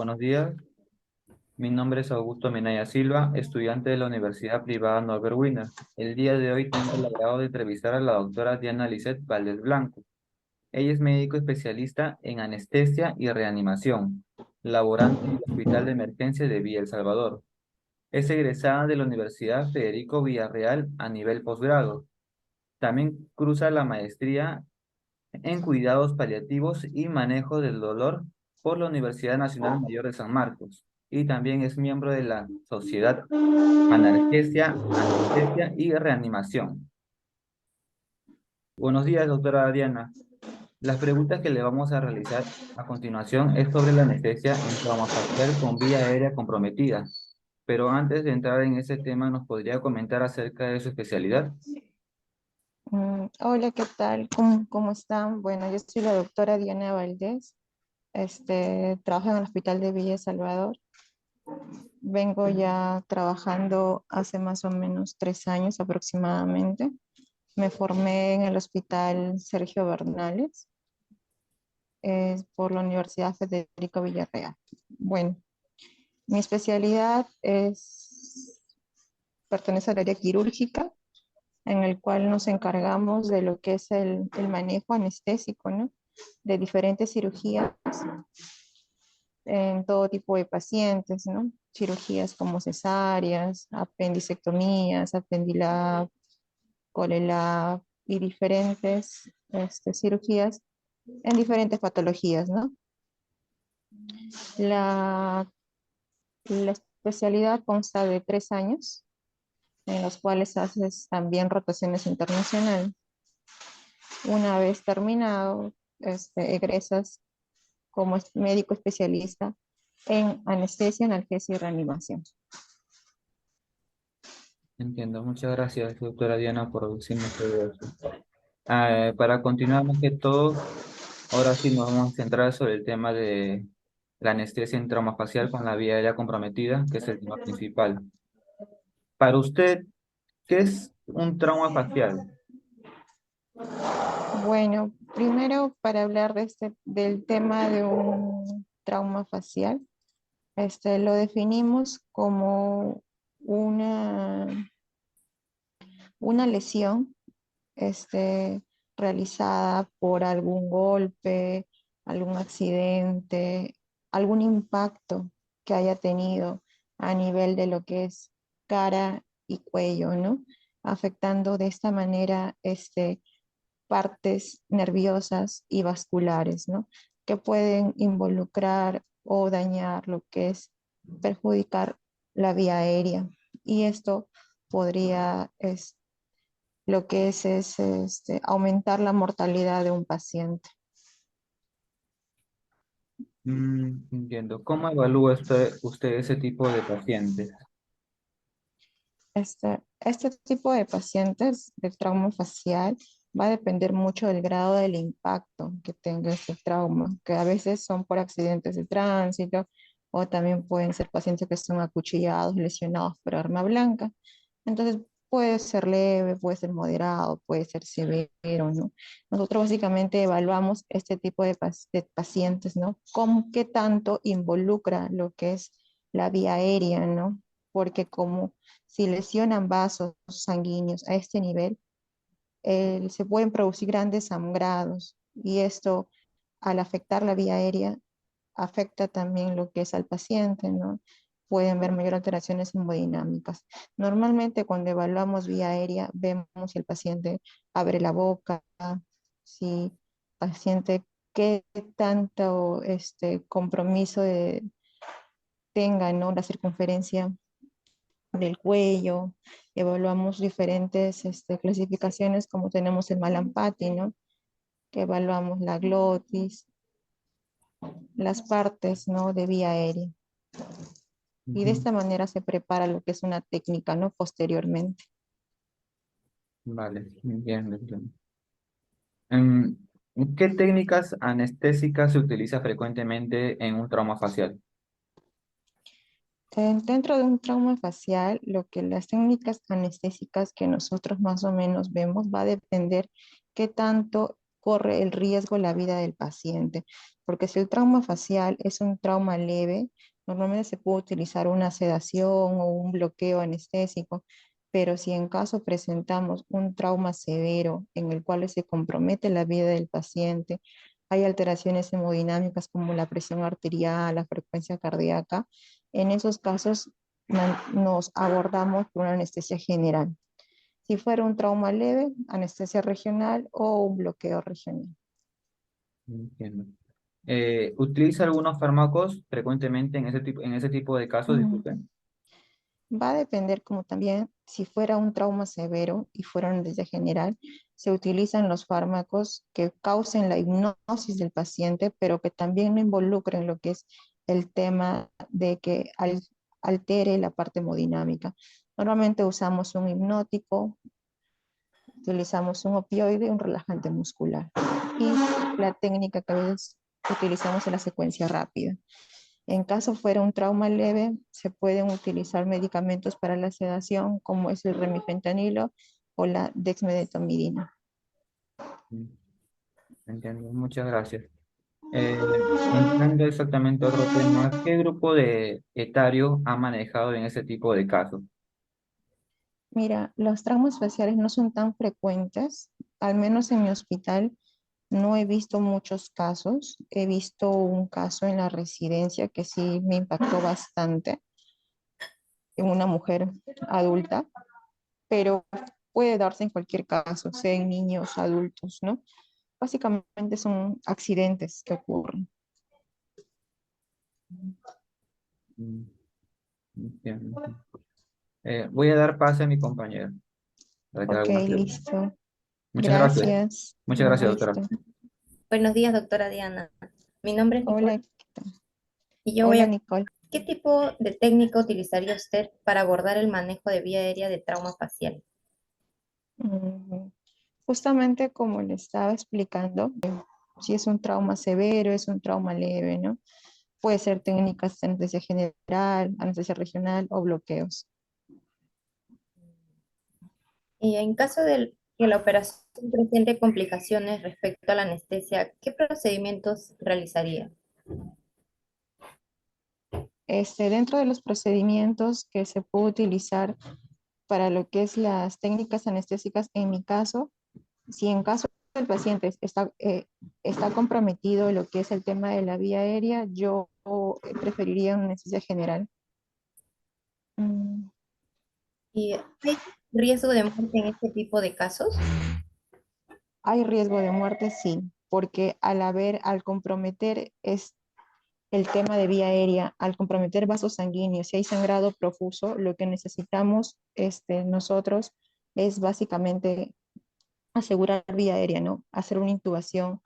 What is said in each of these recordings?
buenos días. Mi nombre es Augusto Minaya Silva, estudiante de la Universidad Privada Norbert Wiener. El día de hoy tengo el agrado de entrevistar a la doctora Diana Lisset Valdés Blanco. Ella es médico especialista en anestesia y reanimación, laborante en el Hospital de Emergencia de Villa El Salvador. Es egresada de la Universidad Federico Villarreal a nivel posgrado. También cursa la maestría en cuidados paliativos y manejo del dolor por la Universidad Nacional Mayor de San Marcos y también es miembro de la Sociedad Anestesia y Reanimación. Buenos días, doctora Diana. Las preguntas que le vamos a realizar a continuación es sobre la anestesia en trauma facial con vía aérea comprometida. Pero antes de entrar en ese tema, ¿nos podría comentar acerca de su especialidad? Hola, ¿qué tal? ¿Cómo están? Bueno, yo soy la doctora Diana Valdés. Trabajo en el Hospital de Villa El Salvador. Vengo ya trabajando hace más o menos 3 años aproximadamente. Me formé en el Hospital Sergio Bernales por la Universidad Federico Villarreal. Bueno, mi especialidad pertenece al área quirúrgica, en el cual nos encargamos de lo que es el manejo anestésico, ¿no? De diferentes cirugías en todo tipo de pacientes, ¿no? Cirugías como cesáreas, apendicectomías, apendilab, colelab y diferentes cirugías en diferentes patologías, ¿no? La, la especialidad consta de 3 años, en los cuales haces también rotaciones internacionales. Una vez terminado, egresas como médico especialista en anestesia, analgesia y reanimación. Entiendo. Muchas gracias, doctora Diana, por decirnos todo eso. Para continuar más que todo, ahora sí nos vamos a centrar sobre el tema de la anestesia en trauma facial con la vía aérea comprometida, que es el tema principal. Para usted, ¿qué es un trauma facial? Bueno, primero para hablar del tema de un trauma facial, lo definimos como una, una lesión este, realizada por algún golpe, algún accidente, algún impacto que haya tenido a nivel de lo que es cara y cuello, ¿no? Afectando de esta manera partes nerviosas y vasculares, ¿no? Que pueden involucrar o dañar lo que es perjudicar la vía aérea. Y esto podría lo que es aumentar la mortalidad de un paciente. Entiendo. ¿Cómo evalúa usted ese tipo de pacientes? Este tipo de pacientes de trauma facial va a depender mucho del grado del impacto que tenga este trauma, que a veces son por accidentes de tránsito o también pueden ser pacientes que son acuchillados, lesionados por arma blanca. Entonces puede ser leve, puede ser moderado, puede ser severo, ¿no? Nosotros básicamente evaluamos este tipo de pacientes, ¿no? ¿Con qué tanto involucra lo que es la vía aérea, ¿no? Porque como si lesionan vasos sanguíneos a este nivel, se pueden producir grandes sangrados y esto, al afectar la vía aérea, afecta también lo que es al paciente, ¿no? Pueden ver mayor alteraciones hemodinámicas. Normalmente cuando evaluamos vía aérea, vemos si el paciente abre la boca, si el paciente qué tanto compromiso tenga, ¿no? La circunferencia del cuello, evaluamos diferentes clasificaciones como tenemos el Malampati, ¿no? Que evaluamos la glotis, las partes, ¿no? De vía aérea. Y de Ujú. esta manera se prepara lo que es una técnica, ¿no? Posteriormente. Vale, bien, bien. Em, ¿Qué técnicas anestésicas se utiliza frecuentemente en un trauma facial? Dentro de un trauma facial, lo que las técnicas anestésicas que nosotros más o menos vemos va a depender qué tanto corre el riesgo la vida del paciente, porque si el trauma facial es un trauma leve, normalmente se puede utilizar una sedación o un bloqueo anestésico, pero si en caso presentamos un trauma severo en el cual se compromete la vida del paciente, hay alteraciones hemodinámicas como la presión arterial, la frecuencia cardíaca, en esos casos nos abordamos con una anestesia general. Si fuera un trauma leve, anestesia regional o un bloqueo regional. Entiendo. ¿Utiliza algunos fármacos frecuentemente en ese tipo de casos? Mm, Disculpe. Va a depender como también si fuera un trauma severo y fuera una anestesia general, se utilizan los fármacos que causen la hipnosis del paciente, pero que también no involucren lo que es el tema de que altere la parte hemodinámica. Normalmente usamos un hipnótico, utilizamos un opioide y un relajante muscular. Y la técnica que a veces utilizamos es la secuencia rápida. En caso fuera un trauma leve, se pueden utilizar medicamentos para la sedación, como es el remifentanilo o la dexmedetomidina. Mm, entiendo, muchas gracias. Entrando exactamente a otro tema, ¿qué grupo de etario ha manejado en ese tipo de casos? Mira, los traumas faciales no son tan frecuentes, al menos en mi hospital no he visto muchos casos. He visto un caso en la residencia que sí me impactó bastante, en una mujer adulta, pero puede darse en cualquier caso, sea en niños, adultos, ¿no? Básicamente son accidentes que ocurren. Mm, entiendo. Voy a dar pase a mi compañero para que haga Ok, algunas preguntas. listo. Muchas gracias. Gracias. Muchas gracias, doctora. Listo. Buenos días, doctora Diana. Mi nombre es Nicole Hola, ¿qué tal? y yo voy Hola, a... Nicole. ¿Qué tipo de técnica utilizaría usted para abordar el manejo de vía aérea de trauma facial? Mm, Justamente como le estaba explicando, si es un trauma severo, es un trauma leve, ¿no? Puede ser técnicas de anestesia general, anestesia regional o bloqueos. Y en caso de que la operación presente complicaciones respecto a la anestesia, ¿qué procedimientos realizaría? Dentro de los procedimientos que se puede utilizar para lo que es las técnicas anestésicas, en mi caso, si en caso el paciente está comprometido en lo que es el tema de la vía aérea, yo preferiría una anestesia general. Mm, ¿Y hay riesgo de muerte en este tipo de casos? Hay riesgo de muerte, sí, porque al comprometer el tema de vía aérea, al comprometer vasos sanguíneos, si hay sangrado profuso, lo que necesitamos nosotros es básicamente asegurar vía aérea, ¿no? Hacer una intubación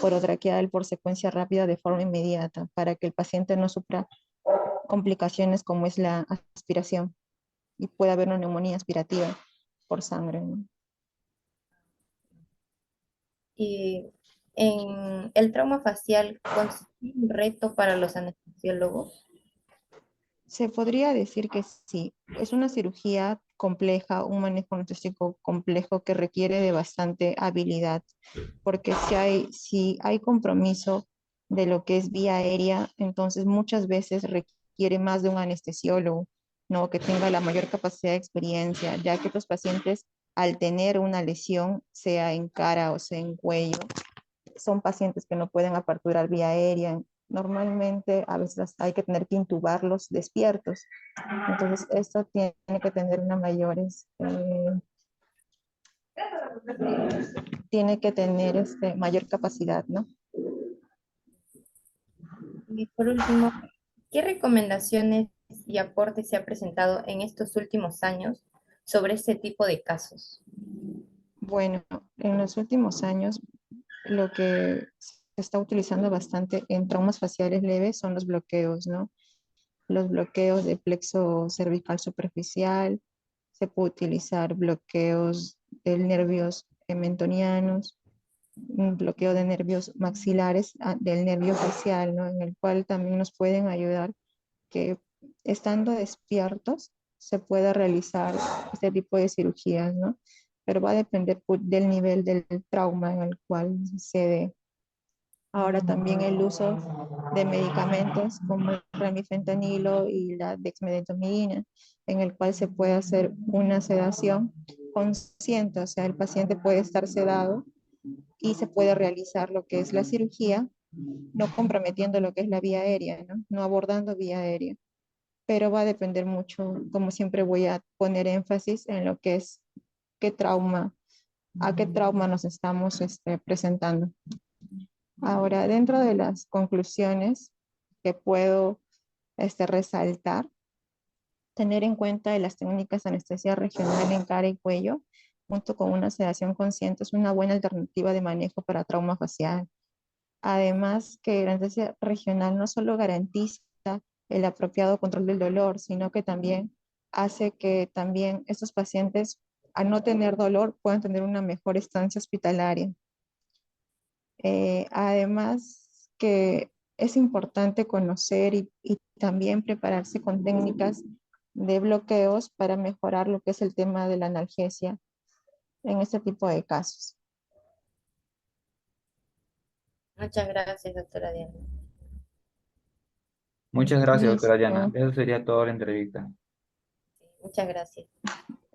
orotraqueal por secuencia rápida de forma inmediata para que el paciente no sufra complicaciones como es la aspiración y pueda haber una neumonía aspirativa por sangre, ¿no? Y en el trauma facial, ¿constituye un reto para los anestesiólogos? Se podría decir que sí, es una cirugía compleja, un manejo anestésico complejo que requiere de bastante habilidad, porque si hay compromiso de lo que es vía aérea, entonces muchas veces requiere más de un anestesiólogo, ¿no? Que tenga la mayor capacidad de experiencia, ya que los pacientes al tener una lesión, sea en cara o sea en cuello, son pacientes que no pueden aperturar vía aérea. Normalmente a veces hay que tener que intubarlos despiertos. Entonces esto tiene que tener una mayor, tiene que tener mayor capacidad, ¿no? Y por último, ¿qué recomendaciones y aportes se ha presentado en estos últimos años sobre este tipo de casos? Bueno, en los últimos años lo que se está utilizando bastante en traumas faciales leves son los bloqueos, ¿no? Los bloqueos de plexo cervical superficial, se puede utilizar bloqueos de nervios mentonianos, un bloqueo de nervios maxilares del nervio facial, ¿no? En el cual también nos pueden ayudar que estando despiertos se pueda realizar este tipo de cirugías, ¿no? pero va a depender del nivel del trauma en el cual se dé. Ahora también el uso de medicamentos como el remifentanilo y la dexmedetomidina, en el cual se puede hacer una sedación consciente, o sea, el paciente puede estar sedado y se puede realizar lo que es la cirugía, no comprometiendo lo que es la vía aérea, ¿no? No abordando vía aérea, pero va a depender mucho, como siempre voy a poner énfasis en lo que es qué trauma, a qué trauma nos estamos presentando. Ahora, dentro de las conclusiones que puedo resaltar, tener en cuenta de las técnicas de anestesia regional en cara y cuello, junto con una sedación consciente, es una buena alternativa de manejo para trauma facial. Además, que la anestesia regional no solo garantiza el apropiado control del dolor, sino que también hace que también estos pacientes, al no tener dolor, puedan tener una mejor estancia hospitalaria. Además que es importante conocer y también prepararse con técnicas de bloqueos para mejorar lo que es el tema de la analgesia en este tipo de casos. Muchas gracias, doctora Diana. Muchas gracias, doctora Diana. Listo, Eso sería toda la entrevista. Muchas gracias.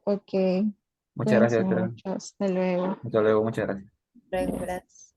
ok, Muchas cuídense gracias, doctora. mucho, hasta luego. Hasta luego, muchas gracias. Luego, gracias.